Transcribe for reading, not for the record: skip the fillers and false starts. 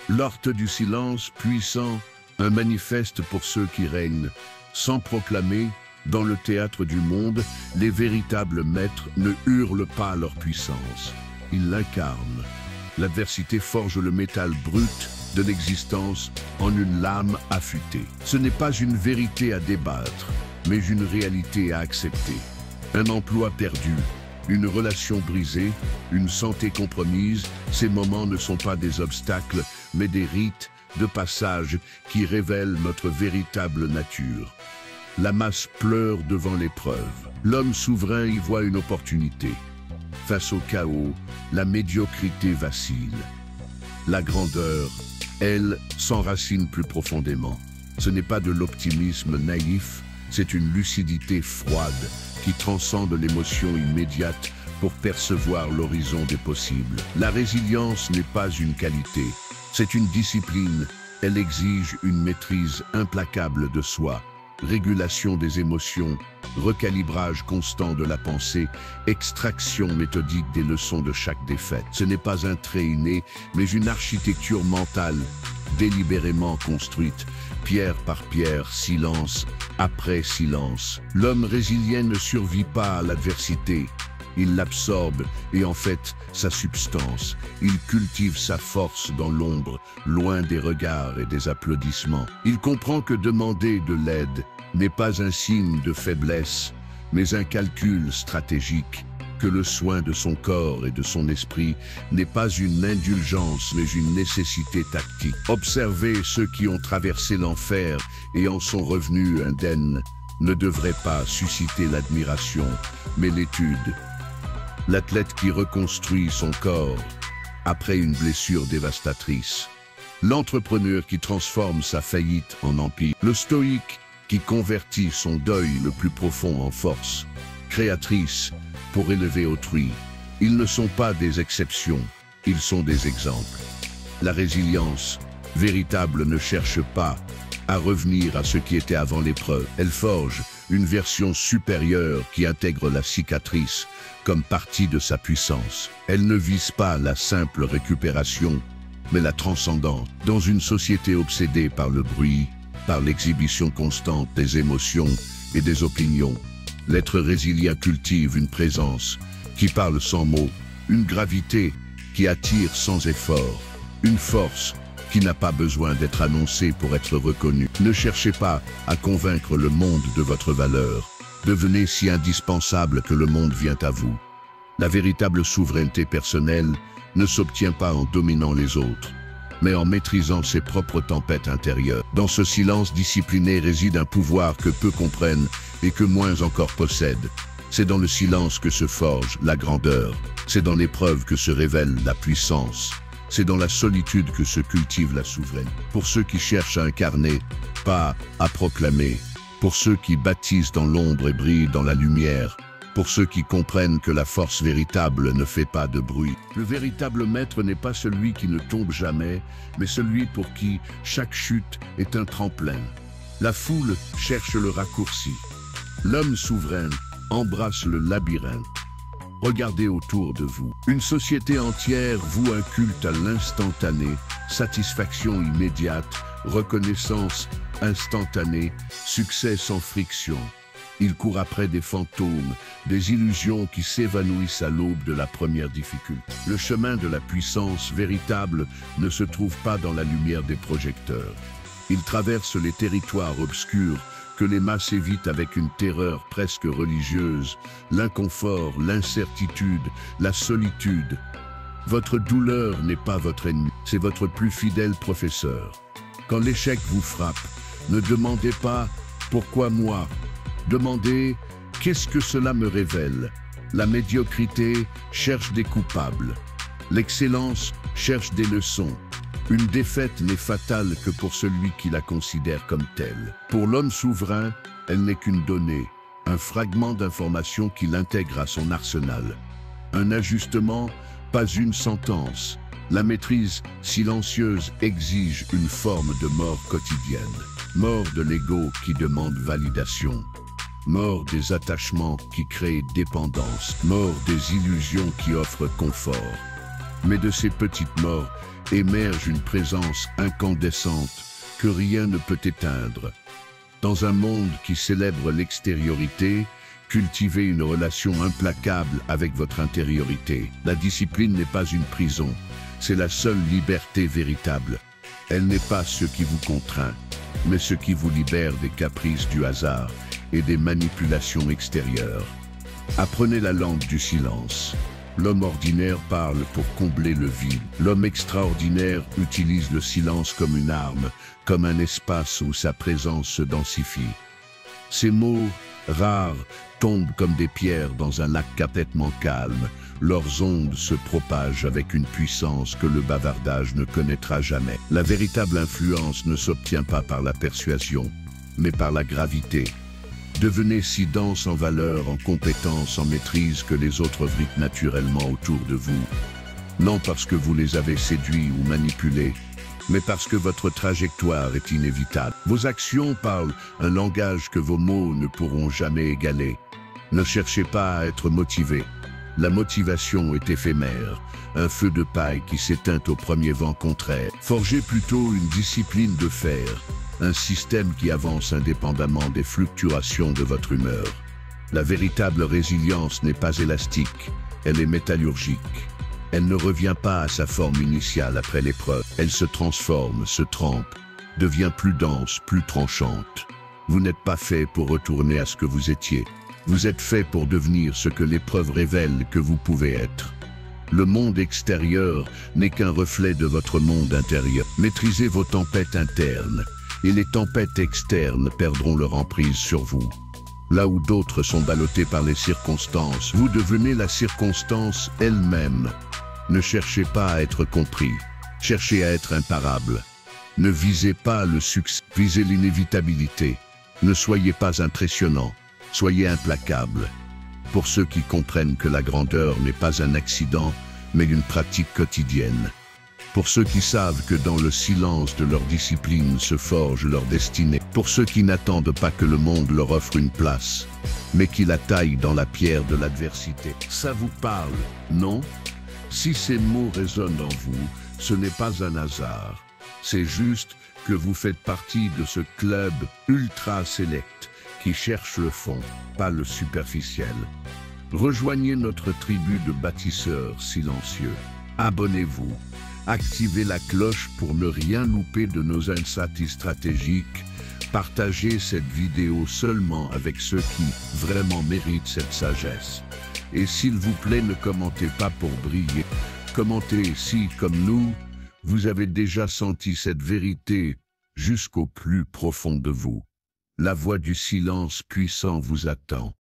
L'art du silence puissant, un manifeste pour ceux qui règnent. Sans proclamer, dans le théâtre du monde, les véritables maîtres ne hurlent pas leur puissance. Ils l'incarnent. L'adversité forge le métal brut de l'existence en une lame affûtée. Ce n'est pas une vérité à débattre, mais une réalité à accepter. Un emploi perdu, une relation brisée, une santé compromise, ces moments ne sont pas des obstacles, mais des rites de passage qui révèlent notre véritable nature. La masse pleure devant l'épreuve. L'homme souverain y voit une opportunité. Face au chaos, la médiocrité vacille. La grandeur, elle, s'enracine plus profondément. Ce n'est pas de l'optimisme naïf, c'est une lucidité froide qui transcende l'émotion immédiate pour percevoir l'horizon des possibles. La résilience n'est pas une qualité, c'est une discipline. Elle exige une maîtrise implacable de soi, régulation des émotions, recalibrage constant de la pensée, extraction méthodique des leçons de chaque défaite. Ce n'est pas un trait inné, mais une architecture mentale, délibérément construite, pierre par pierre, silence après silence. L'homme résilient ne survit pas à l'adversité. Il l'absorbe et en fait sa substance. Il cultive sa force dans l'ombre, loin des regards et des applaudissements. Il comprend que demander de l'aide n'est pas un signe de faiblesse, mais un calcul stratégique, que le soin de son corps et de son esprit n'est pas une indulgence, mais une nécessité tactique. Observer ceux qui ont traversé l'enfer et en sont revenus indemnes ne devrait pas susciter l'admiration, mais l'étude. L'athlète qui reconstruit son corps après une blessure dévastatrice. L'entrepreneur qui transforme sa faillite en empire. Le stoïque qui convertit son deuil le plus profond en force créatrice pour élever autrui. Ils ne sont pas des exceptions, ils sont des exemples. La résilience véritable ne cherche pas à revenir à ce qui était avant l'épreuve. Elle forge une version supérieure qui intègre la cicatrice comme partie de sa puissance. Elle ne vise pas la simple récupération, mais la transcendance. Dans une société obsédée par le bruit, par l'exhibition constante des émotions et des opinions, l'être résilient cultive une présence qui parle sans mots, une gravité qui attire sans effort, une force qui n'a pas besoin d'être annoncée pour être reconnue. Ne cherchez pas à convaincre le monde de votre valeur. Devenez si indispensable que le monde vient à vous. La véritable souveraineté personnelle ne s'obtient pas en dominant les autres, mais en maîtrisant ses propres tempêtes intérieures. Dans ce silence discipliné réside un pouvoir que peu comprennent et que moins encore possèdent. C'est dans le silence que se forge la grandeur. C'est dans l'épreuve que se révèle la puissance. C'est dans la solitude que se cultive la souveraineté. Pour ceux qui cherchent à incarner, pas à proclamer. Pour ceux qui bâtissent dans l'ombre et brillent dans la lumière. Pour ceux qui comprennent que la force véritable ne fait pas de bruit. Le véritable maître n'est pas celui qui ne tombe jamais, mais celui pour qui chaque chute est un tremplin. La foule cherche le raccourci. L'homme souverain embrasse le labyrinthe. Regardez autour de vous. Une société entière voue un culte à l'instantané, satisfaction immédiate, reconnaissance instantanée, succès sans friction. Il court après des fantômes, des illusions qui s'évanouissent à l'aube de la première difficulté. Le chemin de la puissance véritable ne se trouve pas dans la lumière des projecteurs. Il traverse les territoires obscurs que les masses évitent avec une terreur presque religieuse, l'inconfort, l'incertitude, la solitude. Votre douleur n'est pas votre ennemi, c'est votre plus fidèle professeur. Quand l'échec vous frappe, ne demandez pas « pourquoi moi ?» Demandez « qu'est-ce que cela me révèle ?» La médiocrité cherche des coupables. L'excellence cherche des leçons. Une défaite n'est fatale que pour celui qui la considère comme telle. Pour l'homme souverain, elle n'est qu'une donnée, un fragment d'information qu'il intègre à son arsenal. Un ajustement, pas une sentence. La maîtrise silencieuse exige une forme de mort quotidienne. Mort de l'ego qui demande validation. Mort des attachements qui créent dépendance. Mort des illusions qui offrent confort. Mais de ces petites morts émerge une présence incandescente que rien ne peut éteindre. Dans un monde qui célèbre l'extériorité, cultivez une relation implacable avec votre intériorité. La discipline n'est pas une prison, c'est la seule liberté véritable. Elle n'est pas ce qui vous contraint, mais ce qui vous libère des caprices du hasard et des manipulations extérieures. Apprenez la langue du silence. L'homme ordinaire parle pour combler le vide. L'homme extraordinaire utilise le silence comme une arme, comme un espace où sa présence se densifie. Ces mots, rares, tombent comme des pierres dans un lac parfaitement calme. Leurs ondes se propagent avec une puissance que le bavardage ne connaîtra jamais. La véritable influence ne s'obtient pas par la persuasion, mais par la gravité. Devenez si dense en valeur, en compétence, en maîtrise que les autres vriquent naturellement autour de vous. Non parce que vous les avez séduits ou manipulés, mais parce que votre trajectoire est inévitable. Vos actions parlent un langage que vos mots ne pourront jamais égaler. Ne cherchez pas à être motivé. La motivation est éphémère, un feu de paille qui s'éteint au premier vent contraire. Forgez plutôt une discipline de fer, un système qui avance indépendamment des fluctuations de votre humeur. La véritable résilience n'est pas élastique, elle est métallurgique. Elle ne revient pas à sa forme initiale après l'épreuve. Elle se transforme, se trempe, devient plus dense, plus tranchante. Vous n'êtes pas fait pour retourner à ce que vous étiez. Vous êtes fait pour devenir ce que l'épreuve révèle que vous pouvez être. Le monde extérieur n'est qu'un reflet de votre monde intérieur. Maîtrisez vos tempêtes internes, et les tempêtes externes perdront leur emprise sur vous. Là où d'autres sont ballottés par les circonstances, vous devenez la circonstance elle-même. Ne cherchez pas à être compris, cherchez à être imparable. Ne visez pas le succès, visez l'inévitabilité. Ne soyez pas impressionnant, soyez implacable. Pour ceux qui comprennent que la grandeur n'est pas un accident, mais une pratique quotidienne. Pour ceux qui savent que dans le silence de leur discipline se forge leur destinée. Pour ceux qui n'attendent pas que le monde leur offre une place, mais qui la taillent dans la pierre de l'adversité. Ça vous parle, non? Si ces mots résonnent en vous, ce n'est pas un hasard. C'est juste que vous faites partie de ce club ultra sélect qui cherche le fond, pas le superficiel. Rejoignez notre tribu de bâtisseurs silencieux. Abonnez-vous. Activez la cloche pour ne rien louper de nos insights stratégiques. Partagez cette vidéo seulement avec ceux qui vraiment méritent cette sagesse. Et s'il vous plaît, ne commentez pas pour briller. Commentez si, comme nous, vous avez déjà senti cette vérité jusqu'au plus profond de vous. La voix du silence puissant vous attend.